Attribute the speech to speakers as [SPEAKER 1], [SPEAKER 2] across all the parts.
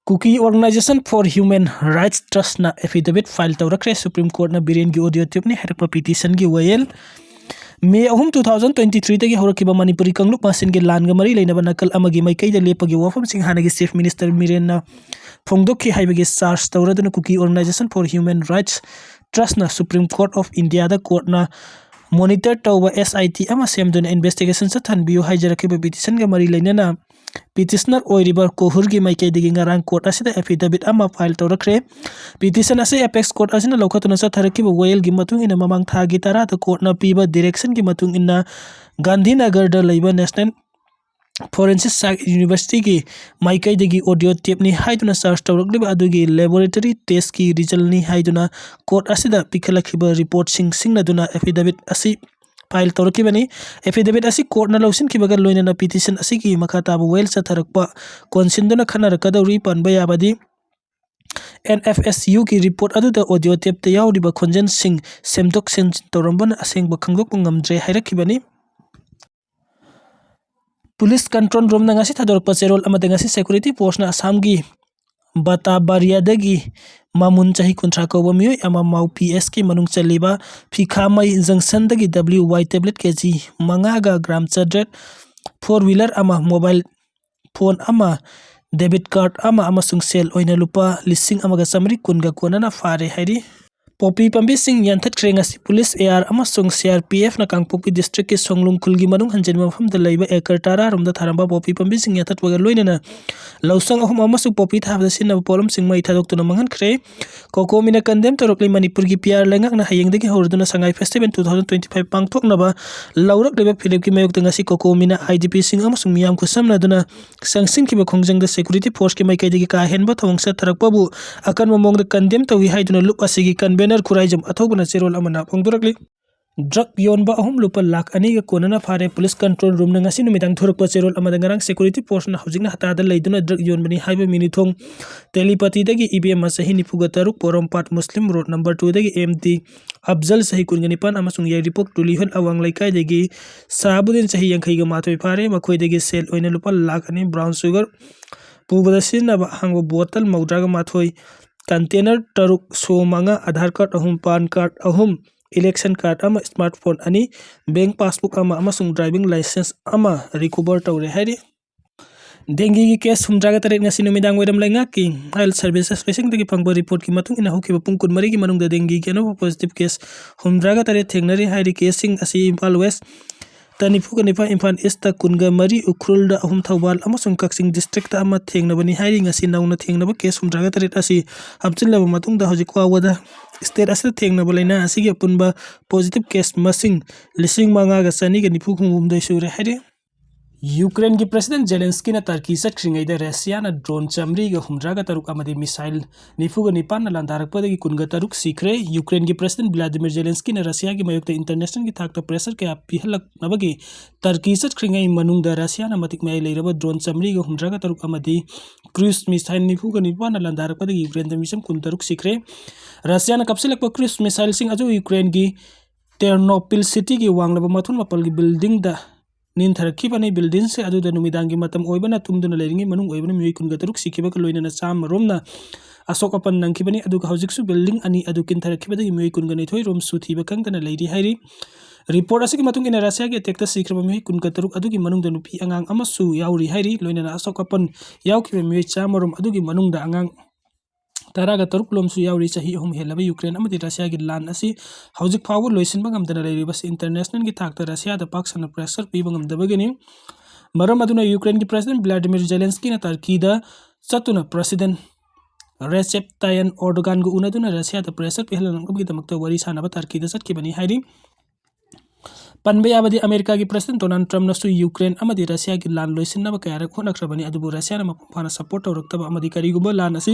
[SPEAKER 1] Kuki Organization for Human Rights Trust na affidavit file tawrakre Supreme Court na Biren gi audio tape ni harakpa petition gi wayel May 2023 tagi horakiba Manipuri kangluk masin gi lan ga mari leinaba nakal amagi maikay da lepagi Wafam Singhana gi Chief Minister Biren na phongdokhi haibagi charge tawraduna Kuki Organization for Human Rights Trust na Supreme Court of India da court na monitor tawba SIT ama semduna investigation sa thanbiyu haijarakiba petition ga mari leinana petitioner oiribar kohurgi maikay digi ngarang court asida affidavit ama file tawrakre petition ase apex court asina lokhatuna sa tharakiba wayel gi matung ina mamang thagi tara ta court na piba direction gi matung ina Gandhinagar da leiba National Forensic Science University gi maikay digi audio tape ni haiduna search tawrakliba adugi laboratory test ki result ni haiduna court asida pikhalakhiba report singna duna affidavit asi file tawrakibani affidavit asi court na lawsin kibaga loina na petition asi ki makhataba well sa tharakpa konsinduna khanarkadawri panba yabadi NFSU ki report adu da audio tape te yawriba khonjen sing semdok sen tawrambana asengba khanglok ngamdre hairakibani Police control room na ngasi thadorpa cherol amada ngasi security force na Assam gi bata bariadagi mamun chahi kuntra ko mioi ama mau PS ki manung chaliba phikha mai junction dagi WY tablet kg manga ga gram chadret 4 wheeler ama mobile phone ama debit card ama amasung sel oina lupa lising amaga samri kunga konana fare hairi Popi pambi sing yantat krengasi police AR amasung CRPF na Kangpopi district ki songlung kulgi manung hanjen mafam da laiba ekar tara rumda tharamba popi pambi sing yantat waga loina na lausang ahum amasung popi thabda sin na polom sing mai thadok tuna mangan kre koko mina kandem torokli Manipur gi PR lengak na hayeng degi horduna sangai festival 2025 pangthok na ba laurak leba philip ki mayok ngasi koko mina IDP sing amasung miyam khusam na duna sangsing ki ba khongjang da security force ki mai kai degi ka hen ba thongsa tharak babu akan momong da kandem tawi haiduna lup asigi kanben Kuraijam athobuna cherol amana phongdorakli drug yonba ahum lupa lakh ani ga konana fare police control room na ngasi numidang thorakpa cherol amada ngarang security force na hojingna hatada leiduna drug yonbani haiba minithong telepathy dagi IBM sahi nifuga taruk porompat muslim road number 2 dagi MT Afzal sahi kunganipan amasung yai report tulihon awang laikai dagi sabudin sahi yankhai ga mathoi fare makhoi dagi sel oina lupa lakh ani brown sugar pubadasin na hango bottle maudraga mathoi container taruk so manga Aadhaar card ahum pan card ahum election card ama smartphone ani bank passbook ama amasung driving license ama recover tawre hari dengue gi case humdraga tare ngasi numidang wedam lenga ki health services facing dagi phangba report ki matung ina hokiba pungkun mari gi manung da dengue gi no positive case humdraga tare thengnari hari casing asi Impal West Tanifu nipa Impan Esta kunga mari ukrulda ahum thawbal amasung kaksing district ama thengnabani hairi ngasi nauna thengnaba case humdraga taret asi hapchinlaba matung da hojikwa wada state asida thengnaba laina asigi apunba positive case masing lising manga ga sani ga nifu khumdai sure hairi Ukraine ki President Zelensky na Turkey sa kringai da Russia na drone chamri ga humdraga taruk amade missile nifu ga nipan na landarak pada gi kunga taruk sikre Ukraine ki President Vladimir Zelensky na Russia ki mayokta international ki thakta pressure ke api halak nabagi Turkey sa kringai manung da Russia na matik mai leiraba drone chamri ga humdraga taruk amade cruise missile nifu ga nipan na landarak pada gi Ukraine da misam kun taruk sikre Russia na kapsilak pa cruise missile sing aju Ukraine ki Ternopil city ki wanglaba mathun mapal gi building da nin tharakibani building se adu da numidangi matam oibana tumduna leiringi manung oibana mioi kun gataruk sikiba ka loina na sam romna asok apan nangkibani adu ka hojiksu building ani adu kin tharakibada gi mioi kun ganai thoi rom suthi ba kangtana leiri hairi report asiki matung ina Russia gi attack ta sikraba mioi kun gataruk adu gi manung da nupi angang amasu yauri hairi loina na asok apan yaukiba mioi chamarom adu gi manung da angang taraga taruk lomsu yauri chahi hum helaba Ukraine amati Russia gi lan asi hojik phawo loisin bangam dana leiri bas international gi thakta Russia da pak sana pressure pi bangam dabagani maram aduna Ukraine gi President Vladimir Zelensky na Turkey da satuna President Recep Tayyip Erdogan gu unaduna Russia da pressure pi halan ngam gi damakta wari sana ba Turkey da satki bani hairi Panbe abadi America gi President Donald Trump na su Ukraine amadi Russia gi lan loisin na ba kayara khonakrabani adubu Russia na mapana support tawraktaba amadi karigumba lan asi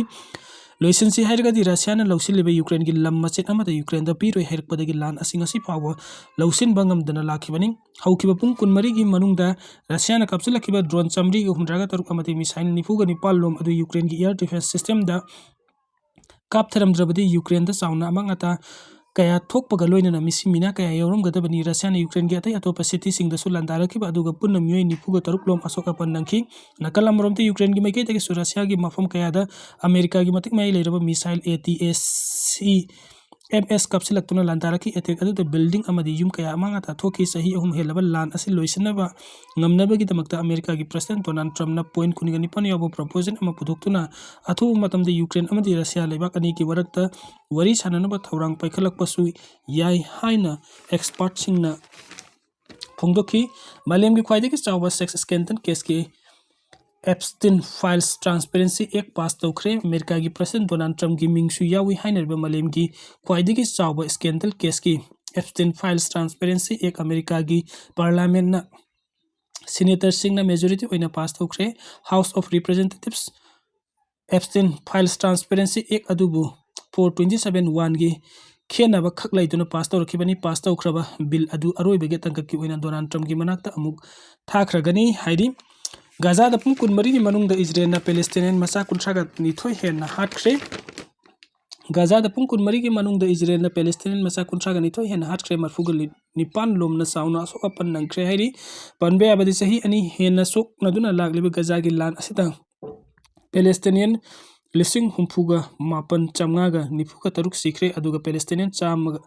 [SPEAKER 1] loisin si hairga di Russia na lausin lebe Ukraine gi lam machet amata Ukraine da piro hairkpada gi lan asing asi pawa lausin bangam dana lakhibani haukiba pung kun mari gi manung da Russia na kapsula kiba drone chamri gi humdraga taruk amati missile nifu ga nipal lom adu Ukraine gi air defense system da kap tharam drabadi Ukraine da sauna amangata kaya thokpaga loinana misi mina kaya yaurumgadabani Russia na Ukraine gi atai atopa city singdasu landarakiba aduga punna miyoi nifuga taruklom asoka pannangki nakalamromte Ukraine gi maikei tagi Russia gi mafam kayada America gi matik mai leiraba missile ATAC MS kapsilaktuna lantaraki attack adu building amadi yum kaya amanga ta thoki sahi ahum helaba lan asi loisanaba ngamnabagi damakta America gi president Donald Trump na point kunigani pan yabo proposal ama pudoktuna athu matamde Ukraine amadi Russia lebak ani ki warakta wari sananaba thorang paikhalakpasu yai haina expert singna phongdoki malem gi khwaidagi chawba sex scandal case ki Epstein Files Transparency Act pass tawkhre America gi President Donald Trump gi mingsu yawi hainerba malem gi khwaidagi chawba scandal case ki Epstein Files Transparency Act America gi Parliament na Senator singna majority oina pass tawkhre House of Representatives Epstein Files Transparency Act adubu 427(1) gi khenaba khaklaiduna pass tawrkhibani pass tawkhraba bill adu aroibege tangkaki oina Donald Trump gi manakta amuk thakragani hairi Gaza da pung kunmari gi manungda Israel na Palestinian masa kuntraga nithoi henna hatkre Gaza da pung kunmari gi manungda Israel na Palestinian masa kuntraga nithoi henna hatkre marfugal nipan lomna sauna asoka pannangkre hairi panbe abadi sahi ani henna sok naduna lagliba Gaza gi lan asita Palestinian lising humpuga mapan chamngaga nifuka taruk sikre aduga Palestinian chamaga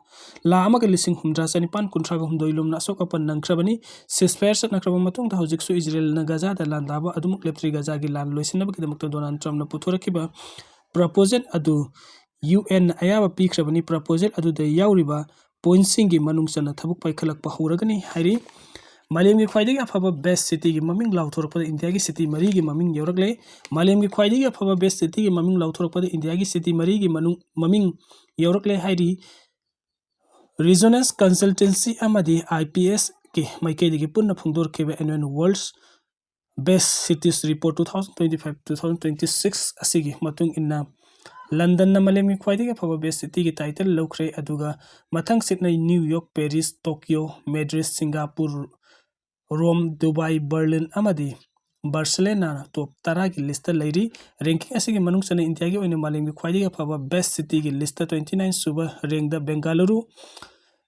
[SPEAKER 1] la amaga lising humdra sanipan kuntraga humdoilomna asoka pannangkrabani ceasefire satnakraba matungda hojiksu Israel na Gaza da landaba adumuk leptri Gaza gi lan loisinaba kidamakta Donald Trump na puthorakiba proposal adu UN ayaba pikrabani proposal adu da yauriba pointsing gi manungsana thabuk paikhalakpa horagani hairi Malemgi khwaidagi afaba best city gi maming lauthorpada India gi city mari gi maming yaurakle Malemgi khwaidagi afaba best city gi maming lauthorpada India gi city mari gi maming yaurakle hairi Resonance Consultancy amadi IPS ki maikei digi punna phungdor kebe annual World's Best Cities Report 2025-2026 asigi matung inna London na malemgi khwaidagi afaba best city gi title laukhre aduga mathang sitna New York, Paris, Tokyo, Madrid, Singapore, Rome, Dubai, Berlin amadi Barcelona top 10 gi lista lairi ranking asigi manungsana India gi oina malemgi khwaidagi afaba best city gi lista 29 suba rank da Bengaluru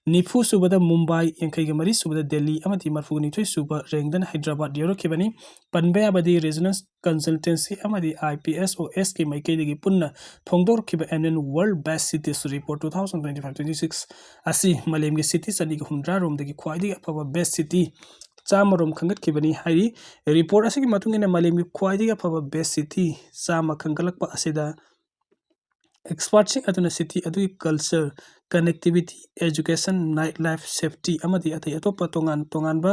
[SPEAKER 1] Nifu subada Mumbai yankaiga mari subada Delhi amati marfuga nithoi suba rengdan Hyderabad yorokibani panbe abadi Resonance Consultancy amadi IPSOS ki maikeidagi punna thongdor kiba annual World Best Cities Report 2025-26 asi malemgi cities aniga humdra romdagi khwaidagi afaba best city chamarom khangat kibani hairi report asigi matungina malemgi khwaidagi afaba best city chama khangalakpa asida experts aduna city adu culture connectivity education nightlife safety amadi atai atopa tongan ba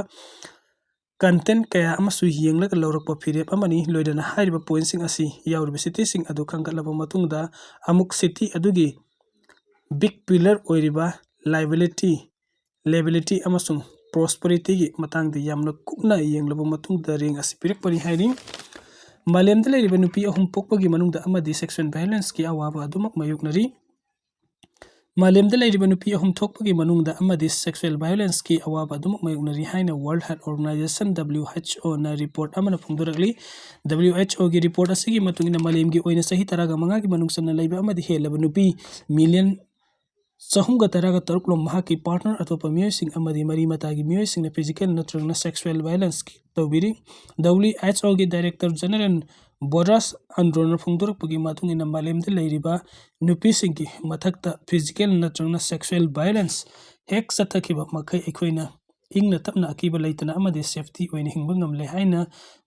[SPEAKER 1] content kaya amasu yenglaga lawrakpa phirep amani loidana hairiba pointsing asi yauriba city sing adu khangatlaba matungda amuk city adugi big pillar oiriba liability amasung prosperity gi matangda yamna kupna yenglaba matungda ring asi pirekpani hairi Malemda leiriba nupi ahum pokpagi manungda amadi sexual violence ki awaba adumak mayoknari Malemda leiriba nupi ahum thokpagi manungda amadi sexual violence ki awaba adumak mayoknari haina World Health Organization WHO na report amana phungdorakli WHO gi report asigi matungina malemgi oina sahi taraga manga gi manungsana leiba amadi helaba nupi million Sahumga taraga taruklom mahaki partner atopa miyosing amadi mari matagi miyosing na physical natrangna sexual violence tawbiri WHO gi Director General Boras Androna phungdorak pagi matung ina malemda leiriba nupising ki mathakta physical natrangna sexual violence hek sathakiba makai ekhoina ingna tapna akiba leitana amadi safety oina hingba ngamle haina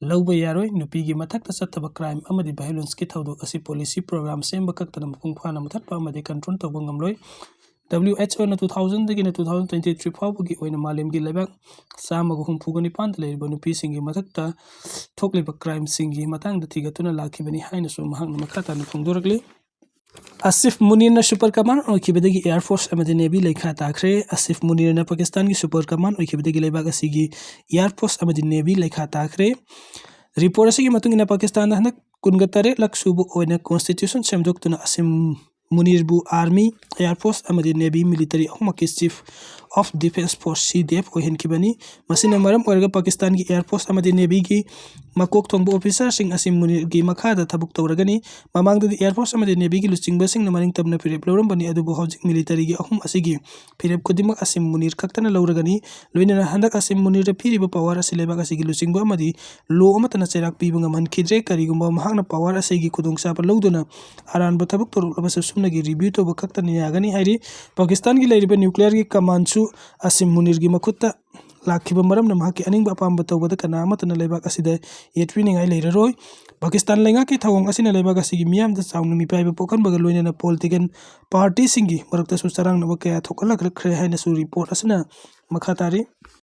[SPEAKER 1] lawba yaroi nupi gi mathakta sathaba crime amadi violence ki thawdok asi policy program semba kaktana mapungphana mathatpa amadi control tawba ngamloi WHO na 2000 dagi na 2023 fawbagi oina malemgi lebak samaga humphugani pand leiba nupi singi mathakta thokliba crime singi matangda thigatuna lakhibani haina so mahakna makhata na phungdorakli Asif Munir na super command oikibadagi Air Force amadi Navy lekha takhre Asif Munir na Pakistan gi super command oikibadagi lebak asigi Air Force amadi Navy lekha takhre report asigi matungina Pakistan da hanak 93 lakh subu oina constitution semdoktuna asim ꯃꯨꯅꯤꯔꯕꯨ army, air force ꯑꯃꯗꯤ navy military ꯑꯍꯨꯝꯃꯛꯀꯤ chief of defence force (CDF) ꯑꯣꯏꯍꯟꯈꯤꯕꯅꯤ꯫ ꯃꯁꯤꯅ ꯃꯔꯝ ꯑꯣꯏꯔꯒ ꯄꯥꯀꯤꯁꯇꯥꯟꯒꯤ air force ꯑꯃꯗꯤ ꯅꯦꯚꯤꯒꯤ ꯃꯀꯣꯛ ꯊꯣꯡꯕ ꯑꯣꯐꯤꯁꯥꯔꯁꯤꯡ ꯑꯁꯤ ꯃꯨꯅꯤꯔꯒꯤ ꯃꯈꯥꯗ ꯊꯕꯛ ꯇꯧꯔꯒꯅꯤ꯫ ꯃꯃꯥꯡꯗꯗꯤ ꯑꯦꯌꯔ ꯐꯣꯔꯁ ꯑꯃꯗꯤ ꯅꯦꯚꯤꯒꯤ ꯂꯨꯆꯤꯡꯕꯁꯤꯡꯅ ꯃꯅꯤꯡꯇꯝꯅ ꯐꯤꯔꯦꯞ ꯂꯧꯔꯝꯕꯅꯤ, ꯑꯗꯨꯕꯨ ꯍꯧꯖꯤꯛ ꯃꯤꯂꯤꯇꯔꯤꯒꯤ ꯑꯍꯨꯝ ꯑꯁꯤꯒꯤ ꯐꯤꯔꯦꯞ ꯈꯨꯗꯤꯡꯃꯛ ꯑꯁꯤ ꯃꯨꯅꯤꯔ ꯈꯛꯇꯅ ꯂꯧꯔꯒꯅꯤ꯫ ꯂꯣꯏꯅꯅ ꯍꯟꯗꯛ ꯑꯁꯤ ꯃꯨꯅꯤꯔꯗ ꯄꯤꯔꯤꯕ ꯄꯥꯋꯔ ꯑꯁꯤ ꯂꯩꯕꯥꯛ ꯑꯁꯤꯒꯤ ꯂꯨꯆꯤꯡꯕ ꯑꯃꯗꯤ ꯂꯣ ꯑꯃꯠꯇꯅ ꯆꯩꯔꯥꯛ ꯄꯤꯕ ꯉꯝꯍꯟꯈꯤꯗ꯭ꯔꯦ꯫ ꯀꯔꯤꯒꯨꯝꯕ ꯃꯍꯥꯛꯅ ꯄꯥꯋꯔ ꯑꯁꯤꯒꯤ ꯈꯨꯗꯣꯡꯆꯥꯕ ꯂꯧꯗꯨꯅ ꯑꯔꯥꯟꯕ ꯊꯕꯛ ꯇꯧꯔꯛꯂꯕꯁꯨ ꯁꯨꯞꯅꯒꯤ ꯔꯤꯚꯤꯌꯨ ꯇꯧꯕ ꯈꯛꯇꯅ ꯌꯥꯒꯅꯤ ꯍꯥꯏꯔꯤ꯫ ꯄꯥꯀꯤꯁꯇꯥꯟꯒꯤ ꯂꯩꯔꯤꯕ ꯅ꯭ꯌꯨꯀ꯭ꯂꯤꯌꯔꯒꯤ ꯀꯃꯥꯟꯗꯁꯨ ꯑꯁꯤ ꯃꯨꯅꯤꯔꯒꯤ ꯃꯈꯨꯠꯇ ꯂꯥꯛꯈꯤꯕ ꯃꯔꯝꯅ ꯃꯍꯥꯛꯀꯤ ꯑꯅꯤꯡꯕ ꯑꯄꯥꯝꯕ ꯇꯧꯕꯗ ꯀꯅꯥ ꯑꯃꯠꯇꯅ ꯂꯩꯕꯥꯛ ꯑꯁꯤꯗ ꯌꯦꯠꯄꯤꯅꯤꯡꯉꯥꯏ ꯂꯩꯔꯔꯣꯏ꯫ ꯄꯥꯀꯤꯁꯇꯥꯟ ꯂꯩꯉꯥꯛꯀꯤ ꯊꯧꯑꯣꯡ ꯑꯁꯤꯅ ꯂꯩꯕꯥꯛ ꯑꯁꯤꯒꯤ ꯃꯤꯌꯥꯝꯗ ꯆꯥꯎꯅ ꯃꯤꯄꯥꯏꯕ ꯄꯣꯛꯍꯟꯕꯒ ꯂꯣꯏꯅꯅ ꯄꯣꯂꯤꯇꯤꯀꯦꯜ ꯄꯥꯔꯇꯤꯁꯤꯡꯒꯤ ꯃꯔꯛꯇꯁꯨ ꯆꯔꯥꯡꯅꯕ ꯀꯌꯥ ꯊꯣꯛꯍꯜꯂꯛꯈ꯭ꯔꯦ ꯍꯥꯏꯅꯁꯨ ꯔꯤꯄꯣꯔꯠ ꯑꯁꯤꯅ ꯃꯈꯥ ꯇꯥꯔꯤ꯫